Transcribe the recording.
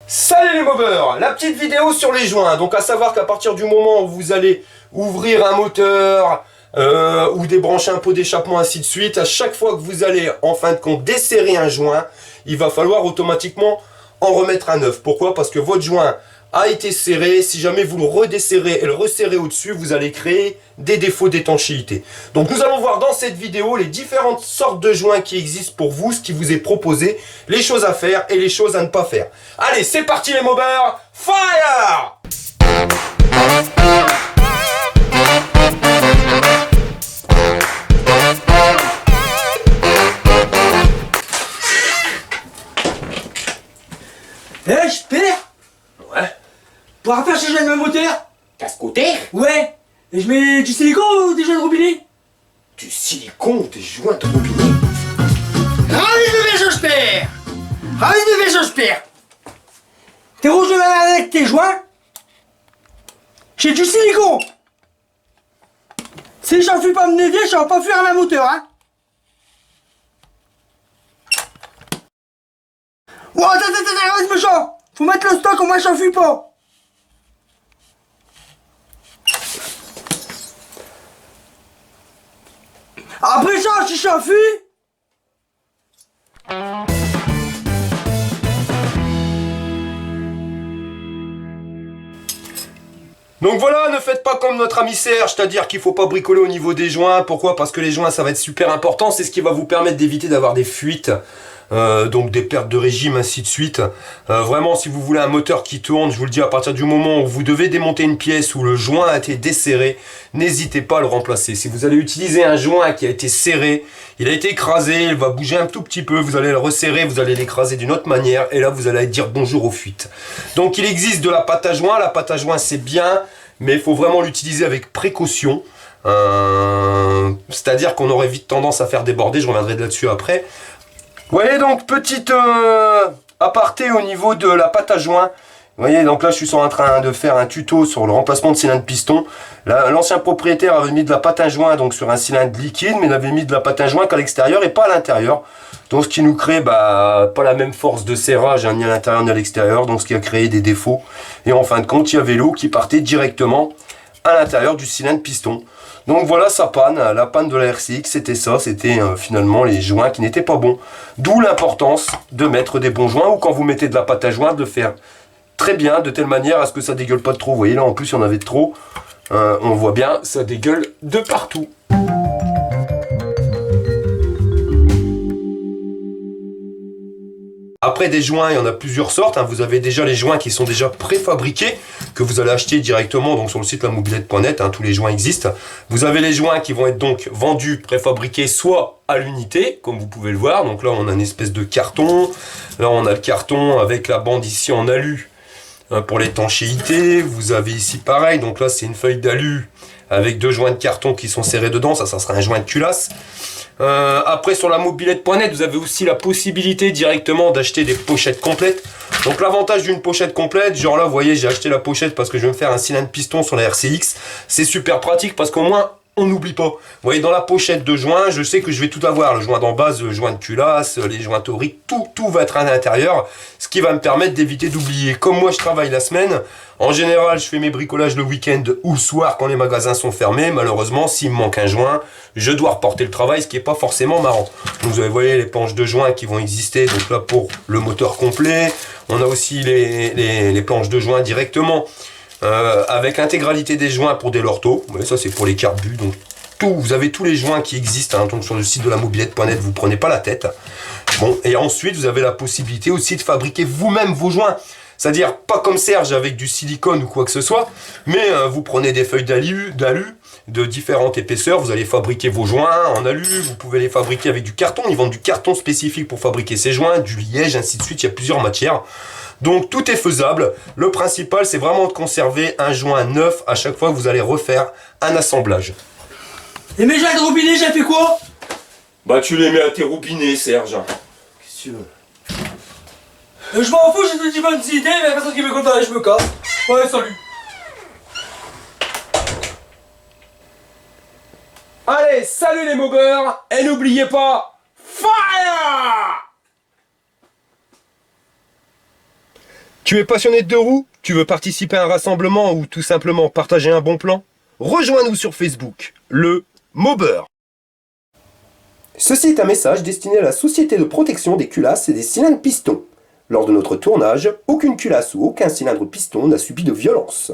Salut les mobbers, la petite vidéo sur les joints. Donc à savoir qu'à partir du moment où vous allez ouvrir un moteur ou débrancher un pot d'échappement ainsi de suite, à chaque fois que vous allez en fin de compte desserrer un joint, il va falloir automatiquement en remettre un neuf. Pourquoi? Parce que votre joint a été serré. Si jamais vous le redesserrez et le resserrez au-dessus, vous allez créer des défauts d'étanchéité. Donc nous allons voir dans cette vidéo les différentes sortes de joints qui existent pour vous, ce qui vous est proposé, les choses à faire et les choses à ne pas faire. Allez, c'est parti les mobbers, fire! Eh, j'espère. Ouais. Pour faire ce joint de moteur. Casse-côté? Ouais. Et je mets du silicone ou des joints de robinet? Du silicone ou des joints de robinet? Ravi de mes j'espère. Ravi de mes j'espère. T'es rouge de la avec tes joints? J'ai du silicone. Si j'en fuis pas me dévier, je vais pas fuir à ma moteur, hein. Oh, attends, reste méchant. Faut mettre le stock, au moins j'en fuis pas. Après ça, si j'en fuis. Donc voilà, ne faites pas comme notre ami Serge, c'est-à-dire qu'il faut pas bricoler au niveau des joints. Pourquoi? Parce que les joints, ça va être super important. C'est ce qui va vous permettre d'éviter d'avoir des fuites, donc des pertes de régime, ainsi de suite. Vraiment, si vous voulez un moteur qui tourne, je vous le dis, à partir du moment où vous devez démonter une pièce où le joint a été desserré, n'hésitez pas à le remplacer. Si vous allez utiliser un joint qui a été serré, il a été écrasé, il va bouger un tout petit peu, vous allez le resserrer, vous allez l'écraser d'une autre manière, et là vous allez dire bonjour aux fuites. Donc il existe de la pâte à joint. La pâte à joint c'est bien, mais il faut vraiment l'utiliser avec précaution. C'est-à-dire qu'on aurait vite tendance à faire déborder, je reviendrai là-dessus après. Vous voyez, donc petite aparté au niveau de la pâte à joint. Vous voyez, donc là je suis en train de faire un tuto sur le remplacement de cylindre piston. L'ancien propriétaire avait mis de la pâte à joint donc sur un cylindre liquide, mais il avait mis de la pâte à joint qu'à l'extérieur et pas à l'intérieur. Donc ce qui nous crée pas la même force de serrage, hein, ni à l'intérieur ni à l'extérieur, donc ce qui a créé des défauts. Et en fin de compte, il y avait l'eau qui partait directement à l'intérieur du cylindre piston. Donc voilà sa panne, la panne de la RCX, c'était ça, c'était finalement les joints qui n'étaient pas bons. D'où l'importance de mettre des bons joints, ou quand vous mettez de la pâte à joint, de le faire très bien, de telle manière à ce que ça dégueule pas de trop. Vous voyez là, en plus il y en avait de trop, on voit bien, ça dégueule de partout. Après des joints, il y en a plusieurs sortes, hein. Vous avez déjà les joints qui sont déjà préfabriqués, que vous allez acheter directement donc sur le site lamobilette.net, hein, tous les joints existent. Vous avez les joints qui vont être donc vendus préfabriqués, soit à l'unité, comme vous pouvez le voir. Donc là on a une espèce de carton, là on a le carton avec la bande ici en alu pour l'étanchéité. Vous avez ici pareil, donc là c'est une feuille d'alu avec deux joints de carton qui sont serrés dedans, ça sera un joint de culasse. Après sur la mobilette.net vous avez aussi la possibilité directement d'acheter des pochettes complètes. Donc l'avantage d'une pochette complète, genre là vous voyez j'ai acheté la pochette parce que je vais me faire un cylindre piston sur la RCX. C'est super pratique parce qu'au moins on n'oublie pas. Vous voyez dans la pochette de joint, je sais que je vais tout avoir, le joint d'en base, le joint de culasse, les joints toriques, tout va être à l'intérieur, ce qui va me permettre d'éviter d'oublier. Comme moi je travaille la semaine, en général je fais mes bricolages le week-end ou le soir quand les magasins sont fermés. Malheureusement s'il me manque un joint, je dois reporter le travail, ce qui n'est pas forcément marrant. Donc vous voyez les planches de joint qui vont exister, donc là pour le moteur complet, on a aussi les planches de joint directement. Avec l'intégralité des joints pour des lortos. Vous voyez, ça c'est pour les carbus. Donc vous avez tous les joints qui existent, hein, donc sur le site de la mobilette.net, vous prenez pas la tête. Bon, et ensuite vous avez la possibilité aussi de fabriquer vous-même vos joints. C'est-à-dire pas comme Serge avec du silicone ou quoi que ce soit, mais vous prenez des feuilles d'alu de différentes épaisseurs, vous allez fabriquer vos joints en alu, vous pouvez les fabriquer avec du carton, ils vendent du carton spécifique pour fabriquer ces joints, du liège, ainsi de suite, il y a plusieurs matières. Donc tout est faisable. Le principal c'est vraiment de conserver un joint neuf à chaque fois que vous allez refaire un assemblage. Et mes joints de robinet, j'ai fait quoi? Bah tu les mets à tes robinets Serge. Qu'est-ce que tu veux? Je m'en fous, j'ai des bonnes idées, mais la personne qui me compte, je me casse. Ouais, salut. Allez, salut les mobbers, et n'oubliez pas, fire! Tu es passionné de deux roues? Tu veux participer à un rassemblement ou tout simplement partager un bon plan? Rejoins-nous sur Facebook, le Mobber. Ceci est un message destiné à la Société de protection des culasses et des cylindres pistons. Lors de notre tournage, aucune culasse ou aucun cylindre piston n'a subi de violence.